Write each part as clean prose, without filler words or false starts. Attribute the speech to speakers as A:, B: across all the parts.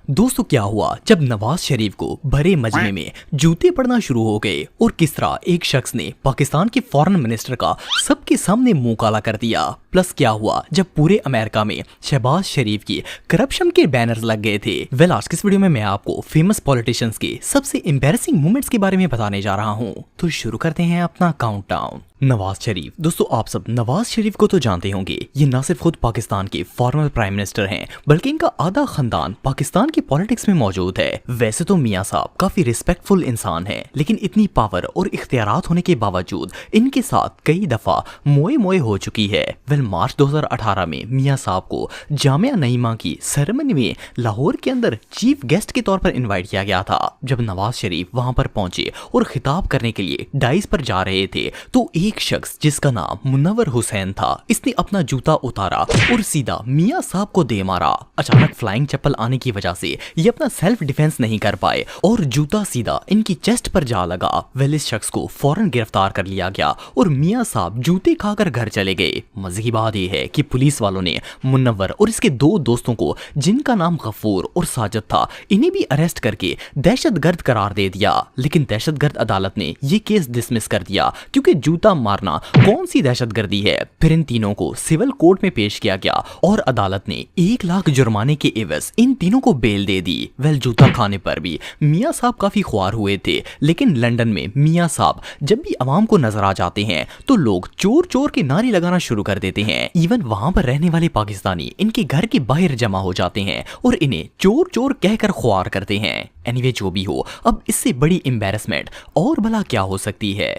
A: दोस्तों क्या हुआ जब नवाज शरीफ को भरे मजमे में जूते पड़ना शुरू हो गए और किस तरह एक शख्स ने पाकिस्तान के फॉरेन मिनिस्टर का सबके सामने मुंह काला कर दिया। प्लस क्या हुआ जब पूरे अमेरिका में शहबाज शरीफ की करप्शन के बैनर्स लग गए थे। वेल आज की इस वीडियो में मैं आपको फेमस पॉलिटिशियंस के सबसे एम्बैरेसिंग मोमेंट्स के बारे में बताने जा रहा हूँ। तो शुरू करते हैं अपना काउंटडाउन। नवाज शरीफ। दोस्तों आप सब नवाज शरीफ को तो जानते होंगे। ये न सिर्फ खुद पाकिस्तान के फॉर्मर प्राइम मिनिस्टर हैं बल्कि इनका आधा खानदान पाकिस्तान की पॉलिटिक्स में मौजूद है। वैसे तो मियां साहब काफी रिस्पेक्टफुल इंसान हैं, लेकिन इतनी पावर और इख्तियारात होने के बावजूद इनके साथ कई दफा मोए मोए हो चुकी है। वेल मार्च 2018 में मियां साहब को जामिया नईमा की सेरेमनी में लाहौर के अंदर चीफ गेस्ट के तौर पर इन्वाइट किया गया था। जब नवाज शरीफ वहां पर पहुंचे और खिताब करने के लिए डाइस पर जा रहे थे तो एक शख्स जिसका नाम मुनव्वर हुसैन था, इसने अपना जूता उतारा और सीधा मियां साहब को दे मारा। अचानक फ्लाइंग चप्पल आने की वजह से ये अपना सेल्फ डिफेंस नहीं कर पाए और जूता सीधा इनकी चेस्ट पर जा लगा। वेल इस शख्स को फौरन गिरफ्तार कर लिया गया और मियां साहब जूते खाकर घर चले गए। मजे की बात यह है कि पुलिस वालों ने मुनव्वर और इसके दो दोस्तों को, जिनका नाम गफूर और साजिद था, इन्हें भी अरेस्ट करके दहशतगर्द करार दे दिया। लेकिन दहशतगर्द अदालत ने ये केस डिसमिस कर दिया क्योंकि जूता मारना कौन सी दहशतगर्दी है। फिर इन तीनों को सिविल कोर्ट में पेश किया गया और अदालत ने 1 लाख जुर्माने के एवज इन तीनों को बेल दे दी। वेल जूता खाने पर भी मियां साहब काफी ख्वार हुए थे, लेकिन लंदन में मियां साहब जब भी आवाम को नजर आ जाते हैं तो लोग चोर चोर के नारे लगाना शुरू कर देते हैं। इवन वहां पर रहने वाले पाकिस्तानी इनके घर के बाहर जमा हो जाते हैं और इन्हें चोर चोर कहकर ख्वार करते हैं। एनीवे जो भी हो, अब इससे बड़ी एम्बैरेसमेंट और भला क्या हो सकती है।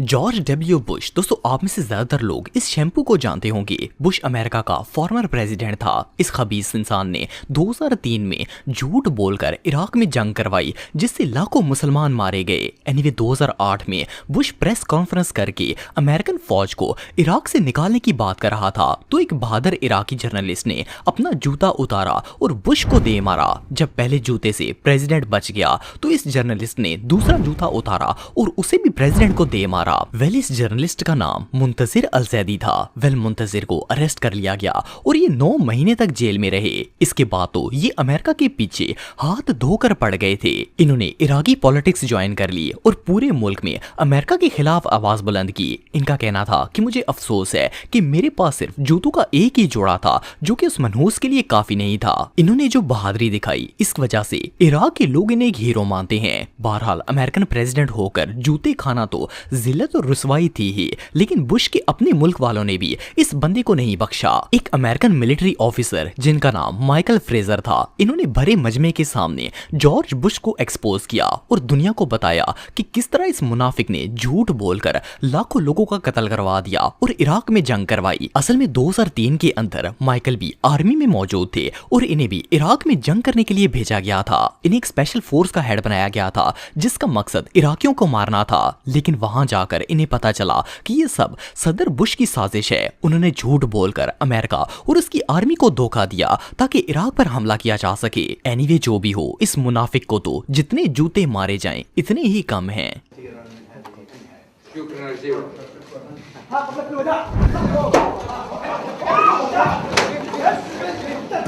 A: George W Bush. दोस्तों आप में से ज्यादातर लोग इस शैम्पू को जानते होंगे। बुश अमेरिका का फॉर्मर प्रेसिडेंट था। इस खबीस इंसान ने 2003 में झूठ बोलकर इराक में जंग करवाई जिससे लाखों मुसलमान मारे गए। एनीवे 2008 में बुश प्रेस कॉन्फ्रेंस करके अमेरिकन फौज को इराक से निकालने की बात कर रहा था तो एक बहादुर इराकी जर्नलिस्ट ने अपना जूता उतारा और बुश को दे मारा। जब पहले जूते से प्रेसिडेंट बच गया तो इस जर्नलिस्ट ने दूसरा जूता उतारा और उसे भी प्रेसिडेंट को दे मारा। वेल इस जर्नलिस्ट का नाम मुंतजिर अल-ज़ैदी था। वेल मुंतजिर को अरेस्ट कर लिया गया और ये 9 महीने तक जेल में रहे। इसके बाद तो ये अमेरिका के पीछे हाथ धोकर पड़ गए थे। इन्होंने इराकी पॉलिटिक्स ज्वाइन कर ली और पूरे मुल्क में अमेरिका के खिलाफ आवाज बुलंद की। इनका कहना था कि मुझे अफसोस है कि मेरे पास सिर्फ जूतों का एक ही जोड़ा था जो कि उस मनहूस के लिए काफी नहीं था। इन्होंने जो बहादुरी दिखाई इस वजह से इराक के लोग इन्हें एक हीरो मानते हैं। बहरहाल अमेरिकन प्रेसिडेंट होकर जूते खाना तो जिल्लत और रुसवाई थी ही, लेकिन बुश के अपने मुल्क वालों ने भी इस बंदे को नहीं बख्शा। एक अमेरिकन मिलिट्री ऑफिसर जिनका नाम माइकल फ्रेजर था, इन्होंने भरे मजमे के सामने जॉर्ज बुश को एक्सपोज किया और दुनिया को बताया कि किस तरह इस मुनाफिक ने झूठ बोलकर लाखों लोगों का कत्ल करवा दिया और इराक में जंग करवाई। असल में 2003 के अंदर माइकल भी आर्मी में मौजूद थे और इन्हें भी इराक में जंग करने के लिए भेजा गया था। इन्हें एक स्पेशल फोर्स का हेड बनाया गया था जिसका मकसद इराकियों को मारना था, लेकिन वहां जाकर इन्हें पता चला कि ये सब सदर बुश की साजिश है। उन्होंने झूठ बोलकर अमेरिका और उसकी आर्मी को धोखा दिया ताकि इराक पर हमला किया जा सके। एनीवे जो भी हो, इस मुनाफिक को तो जितने जूते मारे जाएं इतने ही कम हैं।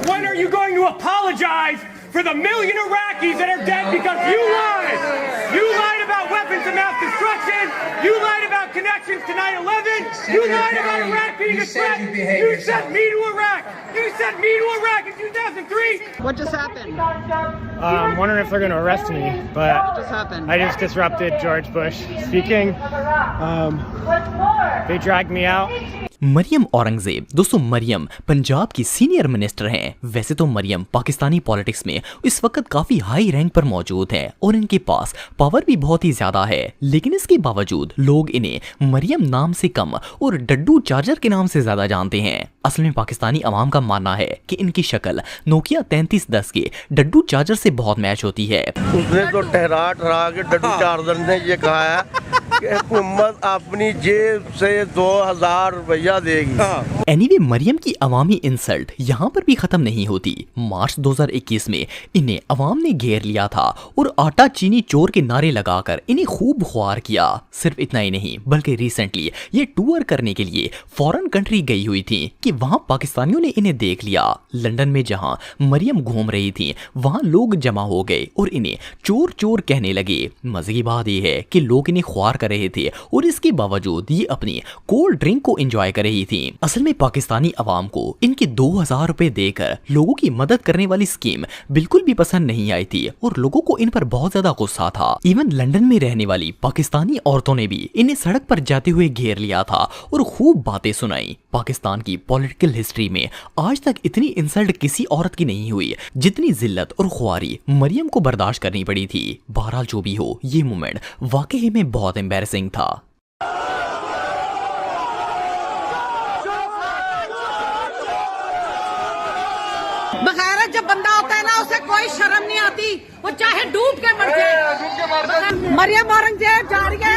B: When are you going to apologize for the million Iraqis that are dead because you lied? You lied about weapons of mass destruction. You lied about connections to 9/11. You lied about Iraq being a threat. You sent me to Iraq. You sent me to Iraq in 2003.
C: What just happened?
B: I'm wondering if they're going to arrest me, but
C: What just happened?
B: I just disrupted George Bush speaking. They dragged me out.
A: Maryam Aurangzeb. दोस्तों मरियम पंजाब की senior minister हैं। वैसे तो Maryam Pakistani politics में इस वक्त काफी high rank पर मौजूद हैं और इनके पास पावर भी बहुत ही ज्यादा है, लेकिन इसके बावजूद लोग इन्हें मरियम नाम से कम और डड्डू चार्जर के नाम से ज्यादा जानते हैं। असल में पाकिस्तानी अवाम का मानना है कि इनकी शक्ल नोकिया 3310 के डड्डू चार्जर से बहुत मैच होती है।
D: उसने तो ठहरा के डड्डू चार्जर ने ये कहा है
C: कि हुकूमत अपनी जेब से 2000 रुपया देगी।
A: एनीवे मरियम की अवामी इंसल्ट यहाँ पर भी खत्म नहीं होती। मार्च 2021 में इन्हें अवाम ने घेर लिया था और आटा चीनी चोर के नारे लगाकर इन्हें खूब ख्वार किया। सिर्फ इतना ही नहीं बल्कि रिसेंटली ये टूर करने के लिए फॉरेन कंट्री गई हुई थी कि वहाँ पाकिस्तानियों ने इन्हें देख लिया। लंदन में जहाँ मरियम घूम रही थी वहाँ लोग जमा हो गए और इन्हें चोर चोर कहने लगे। मजे की बात यह है कि लोग इन्हें ख्वार कर रहे थे और इसके बावजूद ये अपनी कोल्ड ड्रिंक को एंजॉय कर रही थी। असल में पाकिस्तानी अवाम को इनके 2000 रुपए देकर लोगों की मदद करने वाली स्कीम बिल्कुल भी पसंद नहीं आई थी और लोगों को इन पर बहुत ज्यादा गुस्सा था। इवन लंदन में रहने वाली पाकिस्तानी औरतों ने भी इन्हें सड़क पर जाते हुए घेर लिया था और खूब बातें सुनाई। पाकिस्तान की पॉलिटिकल हिस्ट्री में आज तक इतनी इंसल्ट किसी औरत की नहीं हुई जितनी जिल्लत और ख्वारी मरियम को बर्दाश्त करनी पड़ी थी। बहरहाल जो भी हो, ये मोमेंट वाकई में बहुत एम्बैरेसिंग था।
D: बगैर जब बंदा होता है ना उसे कोई शर्म नहीं आती, वो चाहे डूब के मर जाए। मरियम औरंगजेब जा रही है,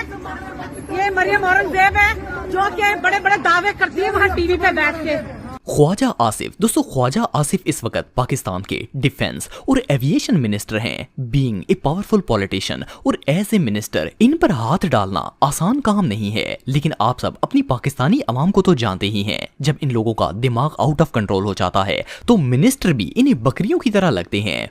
D: ये मरियम औरंगजेब है जो कि बड़े बड़े दावे करती है वहाँ टीवी पे बैठ के।
A: ख्वाजा आसिफ, दोस्तों ख्वाजा आसिफ इस वक्त पाकिस्तान के डिफेंस और एविएशन मिनिस्टर हैं। बीइंग ए पावरफुल पॉलिटिशियन और एज ए मिनिस्टर इन पर हाथ डालना आसान काम नहीं है। लेकिन आप सब अपनी पाकिस्तानी अवाम को तो जानते ही हैं, जब इन लोगों का दिमाग आउट ऑफ कंट्रोल हो जाता है तो मिनिस्टर भी इन्हें बकरियों की तरह लगते हैं।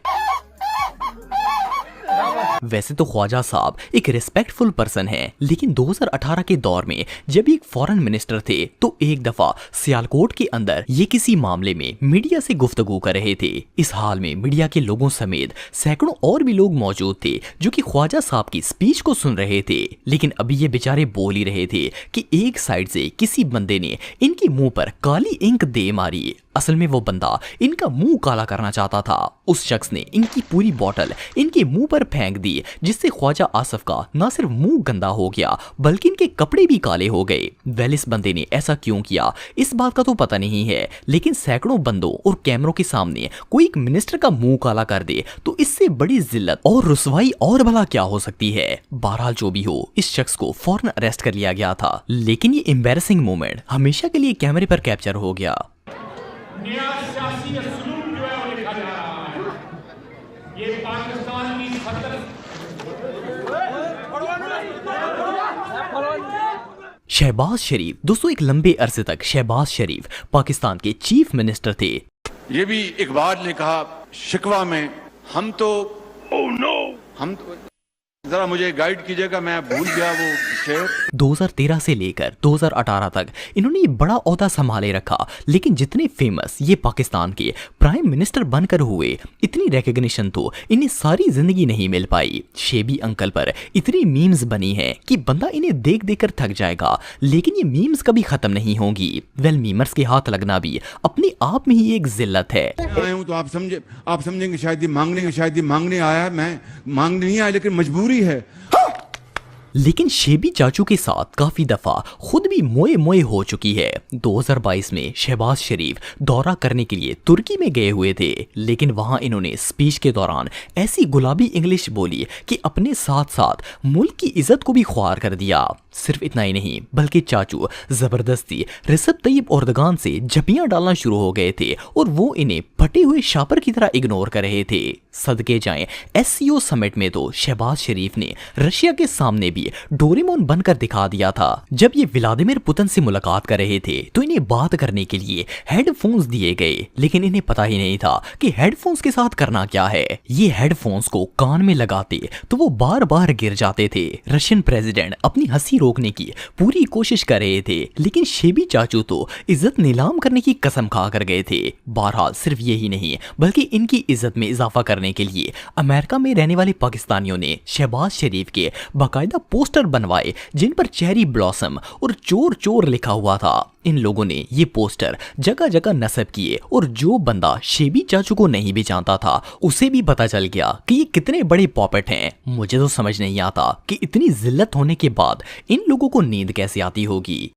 A: वैसे तो ख्वाजा साहब एक रिस्पेक्टफुल पर्सन है, लेकिन 2018 के दौर में जब एक फॉरेन मिनिस्टर थे तो एक दफा सियालकोट के अंदर ये किसी मामले में मीडिया से गुफ्तगू कर रहे थे। इस हाल में मीडिया के लोगों समेत सैकड़ों और भी लोग मौजूद थे जो कि ख्वाजा साहब की स्पीच को सुन रहे थे। लेकिन अभी ये बेचारे बोल ही रहे थे कि एक साइड से किसी बंदे ने इनके मुंह पर काली इंक दे मारी। असल में वो बंदा इनका मुंह काला करना चाहता था। उस शख्स ने इनकी पूरी बोतल इनके मुंह पर फेंक दी, जिससे ख्वाजा आसिफ का न सिर्फ मुंह गंदा हो गया बल्कि इनके कपड़े भी काले हो गए। वेल, इस बंदे ने ऐसा क्यों किया इस बात का तो पता नहीं है, लेकिन सैकड़ों बंदों और कैमरों के सामने कोई एक मिनिस्टर का मुंह काला कर दे तो इससे बड़ी जिल्लत और रुसवाई और भला क्या हो सकती है। बहरहाल जो भी हो, इस शख्स को फौरन अरेस्ट कर लिया गया था। लेकिन ये एम्बैरेसिंग मोमेंट हमेशा के लिए कैमरे पर कैप्चर हो गया।
B: नया सियासी असलूब जो है वो लिखा जा रहा है। ये पाकिस्तान की
A: शहबाज शरीफ, दोस्तों एक लंबे अरसे तक शहबाज शरीफ पाकिस्तान के चीफ मिनिस्टर थे।
E: ये भी इकबाल ने कहा शिकवा में, हम तो हम तो जरा मुझे गाइड कीजिएगा, मैं भूल गया वो शेर।
A: 2013 से लेकर 2018 तक इन्होंने ये बड़ा ओहदा संभाले रखा, लेकिन जितने फेमस ये पाकिस्तान के प्राइम मिनिस्टर बनकर हुए, इतनी रिकॉग्निशन तो इन्हें सारी जिंदगी नहीं मिल पाई। शेबी अंकल पर इतनी मीम्स बनी है कि बंदा इन्हें देख देख कर थक जाएगा, लेकिन ये मीम्स कभी खत्म नहीं होंगी। वेल, मीमर्स के हाथ लगना भी अपने आप में ही एक जिल्लत है।
E: आया हूं तो आप समझेंगे शायद ये मांगने आया है। मैं मांगने नहीं आया, लेकिन मजबूरी है।
A: लेकिन शेबी चाचू के साथ काफी दफा खुद भी मोए मोए हो चुकी है। 2022 में शहबाज शरीफ दौरा करने के लिए तुर्की में गए हुए थे, लेकिन वहां इन्होंने स्पीच के दौरान ऐसी गुलाबी इंग्लिश बोली कि अपने साथ साथ मुल्क की इज्जत को भी ख्वार कर दिया। सिर्फ इतना ही नहीं बल्कि चाचू जबरदस्ती रिसेप तैयब एर्दोगान से झपियां डालना शुरू हो गए थे और वो इन्हें फटे हुए शापर की तरह इग्नोर कर रहे थे। सदके जाएं, SCO समिट में तो शहबाज शरीफ ने रशिया के सामने भी डोरेमोन बनकर दिखा दिया था। जब ये व्लादिमीर पुतिन से मुलाकात कर रहे थे तो इन्हें बात करने के लिए हेडफोन्स दिए गए, लेकिन इन्हें पता ही नहीं था कि हेडफोन्स के साथ करना क्या है। ये हेडफोन्स को कान में लगाते तो वो बार बार गिर जाते थे। रशियन प्रेसिडेंट अपनी हंसी रोकने की पूरी कोशिश कर रहे थे, लेकिन शेबी चाचू तो इज्जत नीलाम करने की कसम खा कर गए थे। बहरहाल सिर्फ यही नहीं बल्कि इनकी इज्जत में इजाफा करने के लिए अमेरिका में रहने वाले पाकिस्तानियों ने शहबाज शरीफ के बाकायदा पोस्टर बनवाए जिन पर चेरी ब्लॉसम और चोर चोर लिखा हुआ था। इन लोगों ने ये पोस्टर जगह जगह नस्ब किए और जो बंदा शेबी चाचू को नहीं भी जानता था उसे भी पता चल गया कि ये कितने बड़े पॉपेट हैं। मुझे तो समझ नहीं आता कि इतनी जिल्लत होने के बाद इन लोगों को नींद कैसे आती होगी।